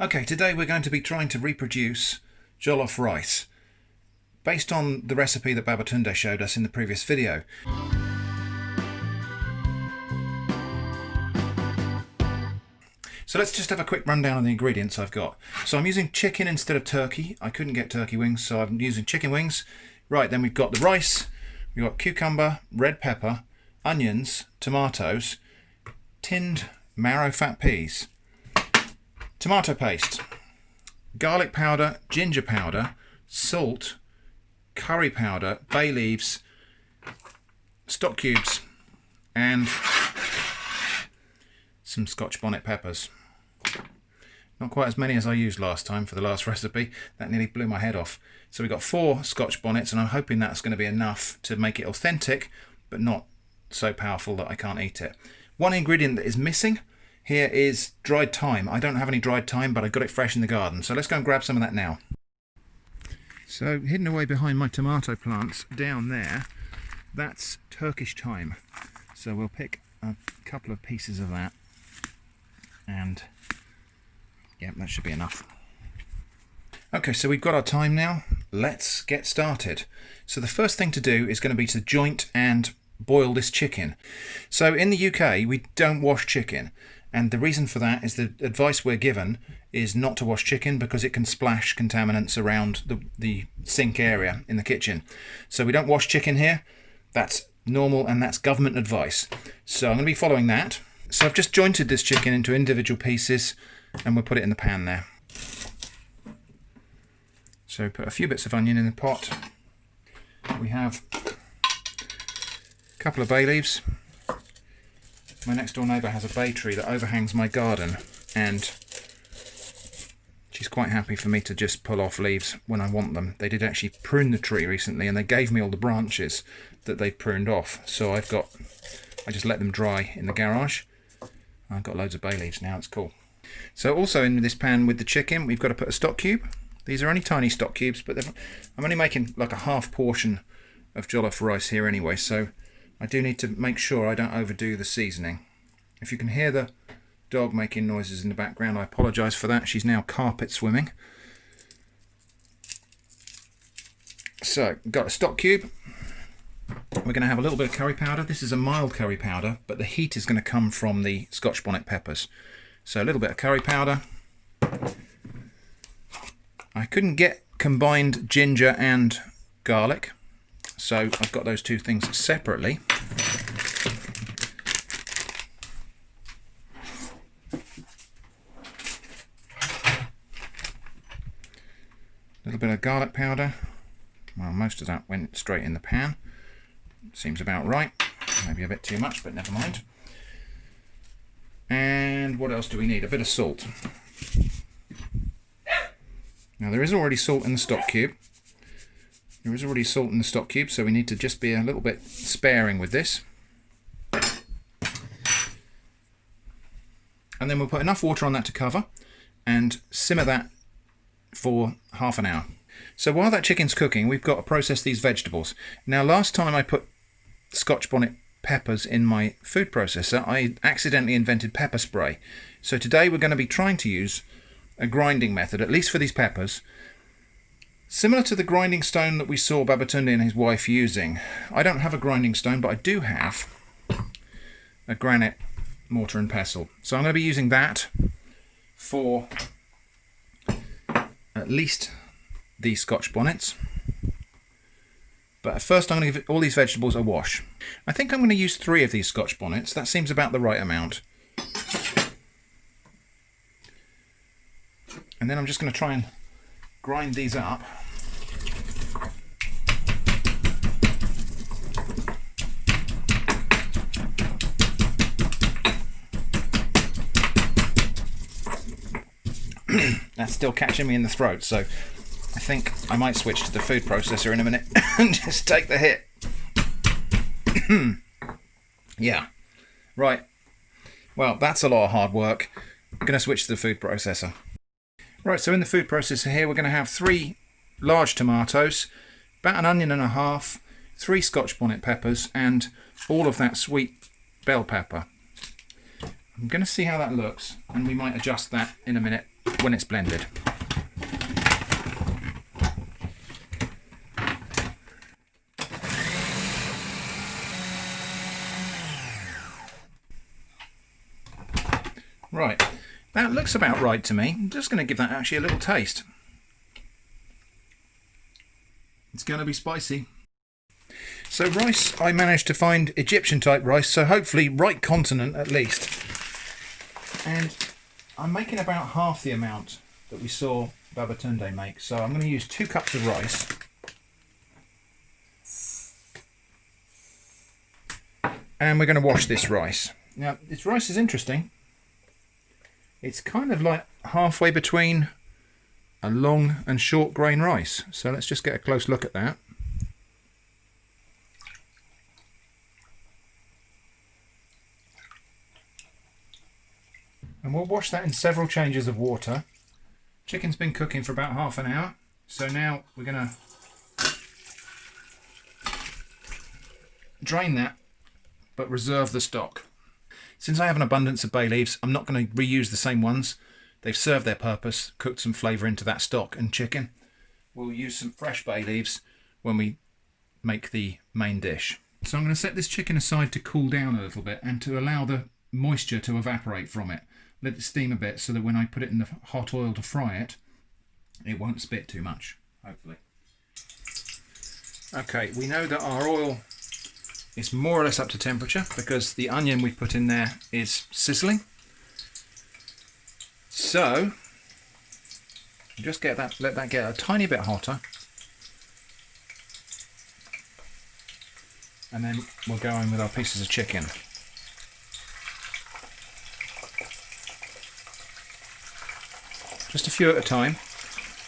Okay, today we're going to be trying to reproduce jollof rice based on the recipe that Babatunde showed us in the previous video. So let's just have a quick rundown of the ingredients I've got. So I'm using chicken instead of turkey. I couldn't get turkey wings, so I'm using chicken wings. Right, then we've got the rice, we've got cucumber, red pepper, onions, tomatoes, tinned marrowfat peas, tomato paste, garlic powder, ginger powder, salt, curry powder, bay leaves, stock cubes, and some Scotch bonnet peppers. Not quite as many as I used last time for the last recipe. That nearly blew my head off. So we've got 4 Scotch bonnets, and I'm hoping that's going to be enough to make it authentic, but not so powerful that I can't eat it. One ingredient that is missing here is dried thyme. I don't have any dried thyme, but I got it fresh in the garden. So let's go and grab some of that now. So hidden away behind my tomato plants down there, that's Turkish thyme. So we'll pick a couple of pieces of that, and yeah, that should be enough. Okay, so we've got our thyme now. Let's get started. So the first thing to do is going to be to joint and boil this chicken. So in the UK, we don't wash chicken. And the reason for that is the advice we're given is not to wash chicken because it can splash contaminants around the sink area in the kitchen. So we don't wash chicken here. That's normal and that's government advice. So I'm going to be following that. So I've just jointed this chicken into individual pieces and we'll put it in the pan there. So put a few bits of onion in the pot. We have a couple of bay leaves. My next door neighbour has a bay tree that overhangs my garden, and she's quite happy for me to just pull off leaves when I want them. They did actually prune the tree recently, and they gave me all the branches that they pruned off. So I just let them dry in the garage. I've got loads of bay leaves now, it's cool. So also in this pan with the chicken, we've got to put a stock cube. These are only tiny stock cubes, but I'm only making like a half portion of jollof rice here anyway, so I do need to make sure I don't overdo the seasoning. If you can hear the dog making noises in the background, I apologise for that. She's now carpet swimming. So, got a stock cube. We're going to have a little bit of curry powder. This is a mild curry powder, but the heat is going to come from the Scotch bonnet peppers. So a little bit of curry powder. I couldn't get combined ginger and garlic, so I've got those two things separately. A little bit of garlic powder. Well, most of that went straight in the pan. Seems about right. Maybe a bit too much, but never mind. And what else do we need? A bit of salt. Now there is already salt in the stock cube. There is already salt in the stock cube, so we need to just be a little bit sparing with this. And then we'll put enough water on that to cover and simmer that for half an hour. So while that chicken's cooking, we've got to process these vegetables. Now last time I put Scotch bonnet peppers in my food processor, I accidentally invented pepper spray. So today we're going to be trying to use a grinding method, at least for these peppers, similar to the grinding stone that we saw Babatunde and his wife using. I don't have a grinding stone, but I do have a granite mortar and pestle. So I'm going to be using that for at least these Scotch bonnets. But first I'm going to give all these vegetables a wash. I think I'm going to use 3 of these Scotch bonnets. That seems about the right amount. And then I'm just going to try and grind these up. That's still catching me in the throat, so I think I might switch to the food processor in a minute and just take the hit. Yeah, right. Well, that's a lot of hard work. I'm going to switch to the food processor. Right, so in the food processor here, we're going to have 3 large tomatoes, about an onion and a half, 3 Scotch bonnet peppers, and all of that sweet bell pepper. I'm going to see how that looks, and we might adjust that in a minute when it's blended. Right, that looks about right to me. I'm just going to give that actually a little taste. It's going to be spicy. So rice, I managed to find Egyptian type rice, so hopefully right continent at least. And I'm making about half the amount that we saw Babatunde make. So I'm going to use 2 cups of rice. And we're going to wash this rice. Now, this rice is interesting. It's kind of like halfway between a long and short grain rice. So let's just get a close look at that. And we'll wash that in several changes of water. Chicken's been cooking for about half an hour. So now we're going to drain that, but reserve the stock. Since I have an abundance of bay leaves, I'm not going to reuse the same ones. They've served their purpose, cooked some flavour into that stock and chicken. We'll use some fresh bay leaves when we make the main dish. So I'm going to set this chicken aside to cool down a little bit and to allow the moisture to evaporate from it. Let it steam a bit so that when I put it in the hot oil to fry it, it won't spit too much, hopefully. Okay, we know that our oil is more or less up to temperature because the onion we put in there is sizzling. So just let that get a tiny bit hotter, and then we'll go in with our pieces of chicken. Just a few at a time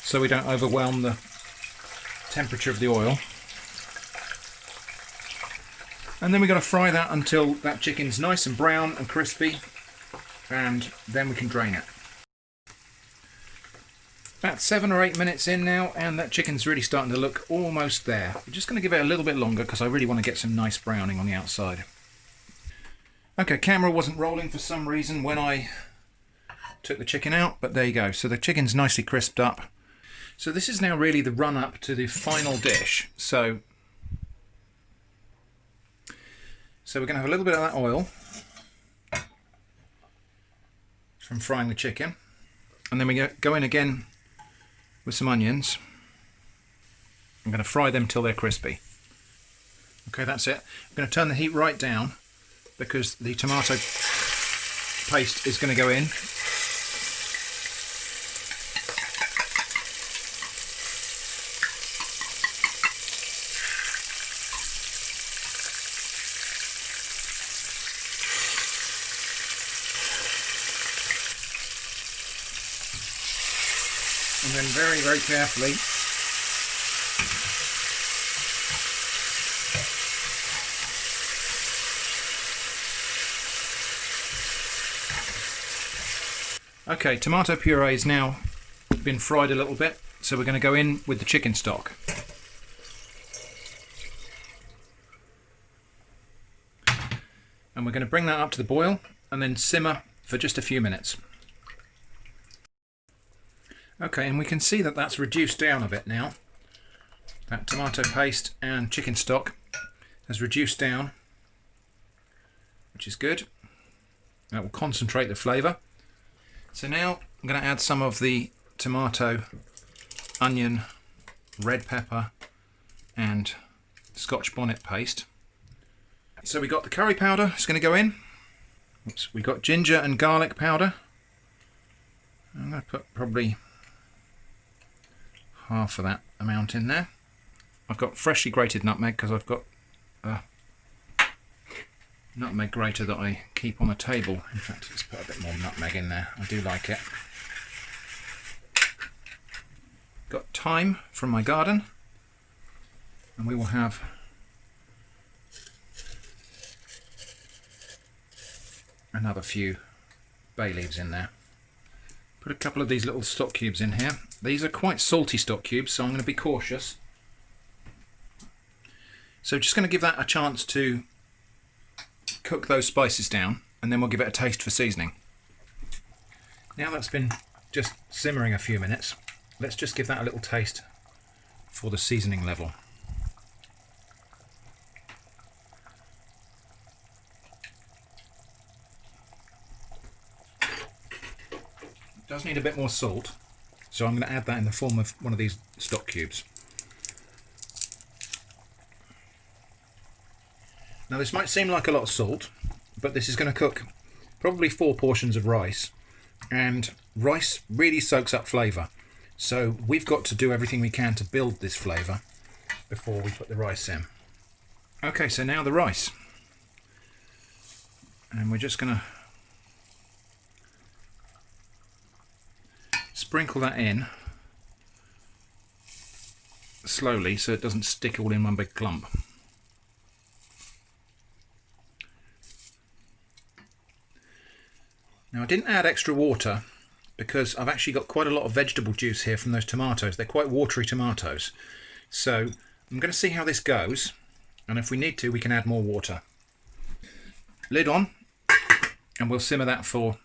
so we don't overwhelm the temperature of the oil. And then we've got to fry that until that chicken's nice and brown and crispy, and then we can drain it. About 7 or 8 minutes in now, and that chicken's really starting to look almost there. We're just going to give it a little bit longer because I really want to get some nice browning on the outside. Okay, camera wasn't rolling for some reason when I took the chicken out, but there you go. So the chicken's nicely crisped up. So this is now really the run up to the final dish. So we're going to have a little bit of that oil from frying the chicken, and then we go in again with some onions. I'm going to fry them till they're crispy. Okay, that's it. I'm going to turn the heat right down because the tomato paste is going to go in. And then very, very carefully okay, tomato puree is now been fried a little bit, so we're going to go in with the chicken stock. And we're going to bring that up to the boil and then simmer for just a few minutes. Okay, and we can see that that's reduced down a bit now. That tomato paste and chicken stock has reduced down, which is good. That will concentrate the flavour. So now I'm going to add some of the tomato, onion, red pepper and Scotch bonnet paste. So we got the curry powder, it's going to go in. Oops, we got ginger and garlic powder. I'm going to put probably half of that amount in there. I've got freshly grated nutmeg because I've got a nutmeg grater that I keep on the table. In fact, let's put a bit more nutmeg in there. I do like it. Got thyme from my garden, and we will have another few bay leaves in there. Put a couple of these little stock cubes in here. These are quite salty stock cubes, so I'm going to be cautious. So just going to give that a chance to cook those spices down, and then we'll give it a taste for seasoning. Now that's been just simmering a few minutes. Let's just give that a little taste for the seasoning level. It does need a bit more salt, so I'm going to add that in the form of one of these stock cubes. Now this might seem like a lot of salt, but this is going to cook probably 4 portions of rice, and rice really soaks up flavour. So we've got to do everything we can to build this flavour before we put the rice in. Okay, so now the rice. And we're just going to sprinkle that in slowly so it doesn't stick all in one big clump. Now I didn't add extra water because I've actually got quite a lot of vegetable juice here from those tomatoes. They're quite watery tomatoes. So I'm going to see how this goes, and if we need to we can add more water. Lid on, and we'll simmer that for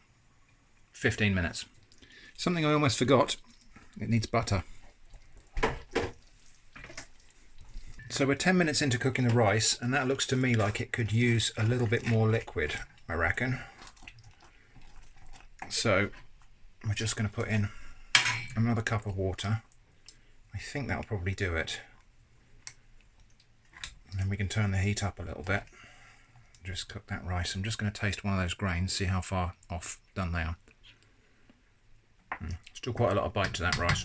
15 minutes. Something I almost forgot, it needs butter. So we're 10 minutes into cooking the rice, and that looks to me like it could use a little bit more liquid, I reckon. So we're just going to put in another cup of water. I think that'll probably do it. And then we can turn the heat up a little bit. Just cook that rice. I'm just going to taste one of those grains, see how far off done they are. Still quite a lot of bite to that rice,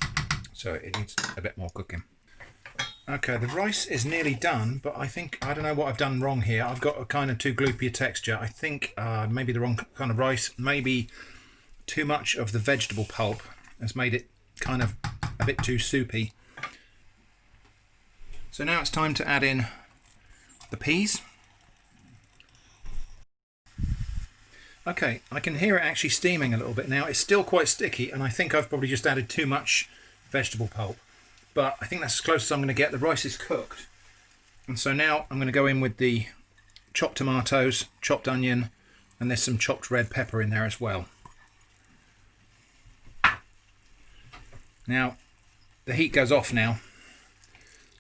so it needs a bit more cooking. Okay, the rice is nearly done, but I don't know what I've done wrong here. I've got a kind of too gloopy a texture. I think maybe the wrong kind of rice, maybe too much of the vegetable pulp has made it kind of a bit too soupy. So now it's time to add in the peas. Okay, I can hear it actually steaming a little bit now. It's still quite sticky, and I think I've probably just added too much vegetable pulp. But I think that's as close as I'm going to get. The rice is cooked. And so now I'm going to go in with the chopped tomatoes, chopped onion, and there's some chopped red pepper in there as well. Now, the heat goes off now,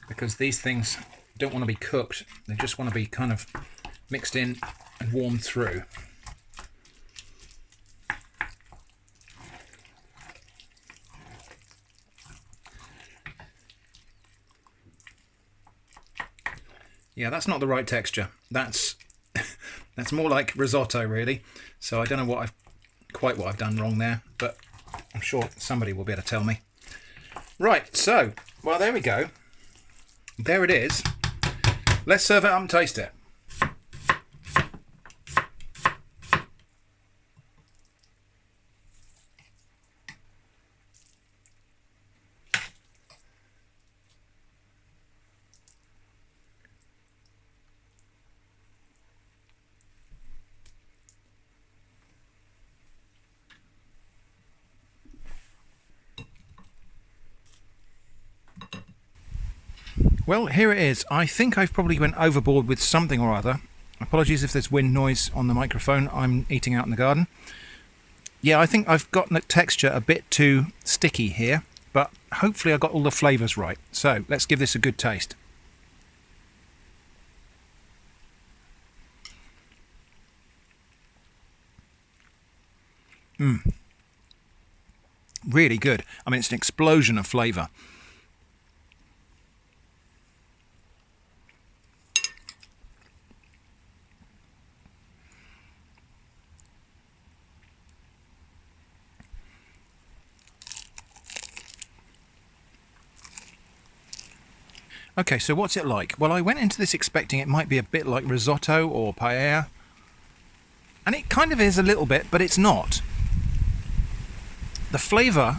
because these things don't want to be cooked. They just want to be kind of mixed in and warmed through. Yeah, that's not the right texture. That's more like risotto, really. So I don't know quite what I've done wrong there, but I'm sure somebody will be able to tell me. Right, so, well, there we go. There it is. Let's serve it up and taste it. Well, here it is. I think I've probably went overboard with something or other. Apologies if there's wind noise on the microphone. I'm eating out in the garden. Yeah, I think I've gotten the texture a bit too sticky here, but hopefully I got all the flavours right. So let's give this a good taste. Really good. I mean, it's an explosion of flavour. Okay, so what's it like? Well, I went into this expecting it might be a bit like risotto or paella, and it kind of is a little bit, but it's not. The flavour,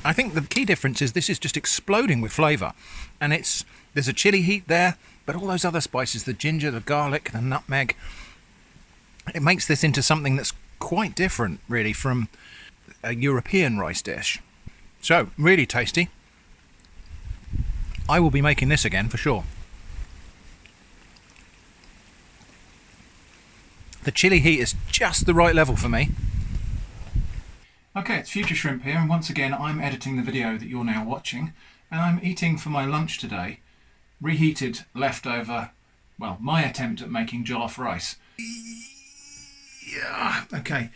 I think the key difference is this is just exploding with flavour, and there's a chili heat there, but all those other spices, the ginger, the garlic, the nutmeg, it makes this into something that's quite different, really, from a European rice dish. So, really tasty. I will be making this again for sure. The chili heat is just the right level for me. Okay, it's Future Shrimp here, and once again I'm editing the video that you're now watching, and I'm eating for my lunch today reheated leftover, well, my attempt at making jollof rice. Yeah, okay,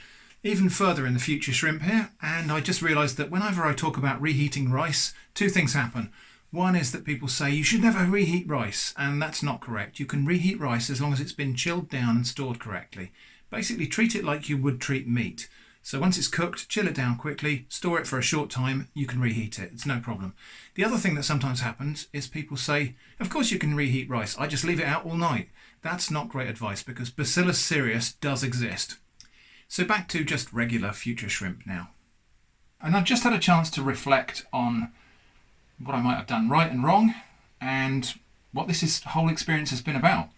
even further in the Future Shrimp here, and I just realised that whenever I talk about reheating rice, two things happen. One is that people say you should never reheat rice, and that's not correct. You can reheat rice as long as it's been chilled down and stored correctly. Basically treat it like you would treat meat. So once it's cooked, chill it down quickly, store it for a short time, you can reheat it, it's no problem. The other thing that sometimes happens is people say, of course you can reheat rice, I just leave it out all night. That's not great advice because Bacillus cereus does exist. So back to just regular Future Shrimp now. And I've just had a chance to reflect on what I might have done right and wrong and what this whole experience has been about.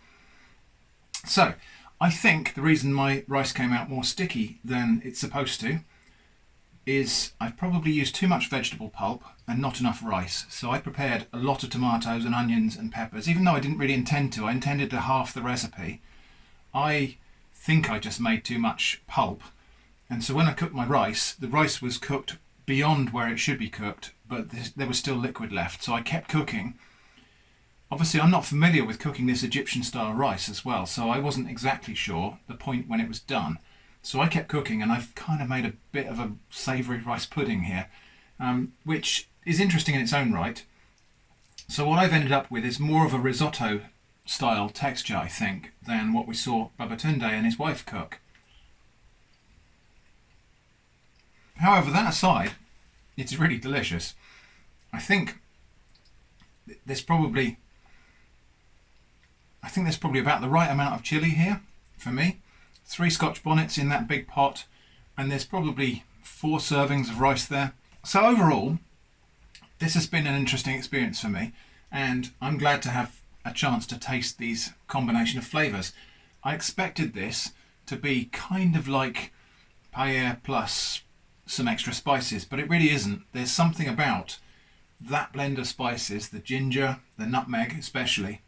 So, I think the reason my rice came out more sticky than it's supposed to is I've probably used too much vegetable pulp and not enough rice. So I prepared a lot of tomatoes and onions and peppers, even though I didn't really intend to. I intended to half the recipe. I think I just made too much pulp. And so when I cooked my rice, the rice was cooked beyond where it should be cooked, but there was still liquid left. So I kept cooking. Obviously, I'm not familiar with cooking this Egyptian-style rice as well, so I wasn't exactly sure the point when it was done. So I kept cooking, and I've kind of made a bit of a savoury rice pudding here, which is interesting in its own right. So what I've ended up with is more of a risotto-style texture, I think, than what we saw Babatunde and his wife cook. However, that aside, it's really delicious. I think there's probably about the right amount of chilli here for me. 3 Scotch bonnets in that big pot, and there's probably 4 servings of rice there. So overall, this has been an interesting experience for me, and I'm glad to have a chance to taste these combination of flavours. I expected this to be kind of like paella plus some extra spices, but it really isn't. There's something about that blend of spices, the ginger, the nutmeg especially,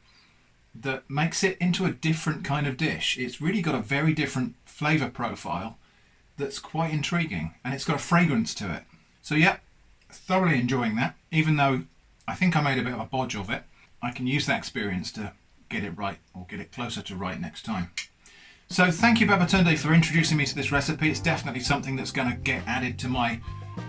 that makes it into a different kind of dish. It's really got a very different flavour profile that's quite intriguing, and it's got a fragrance to it. So yeah, thoroughly enjoying that, even though I think I made a bit of a bodge of it. I can use that experience to get it right, or get it closer to right next time. So thank you Babatunde for introducing me to this recipe. It's definitely something that's going to get added to my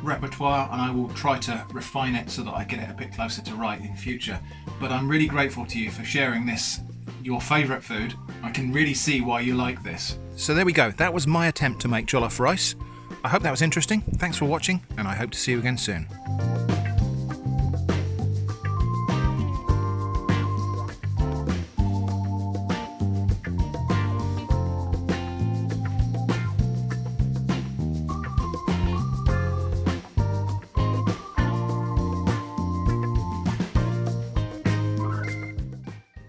repertoire, and I will try to refine it so that I get it a bit closer to right in future. But I'm really grateful to you for sharing this, your favourite food. I can really see why you like this. So there we go, that was my attempt to make jollof rice. I hope that was interesting. Thanks for watching, and I hope to see you again soon.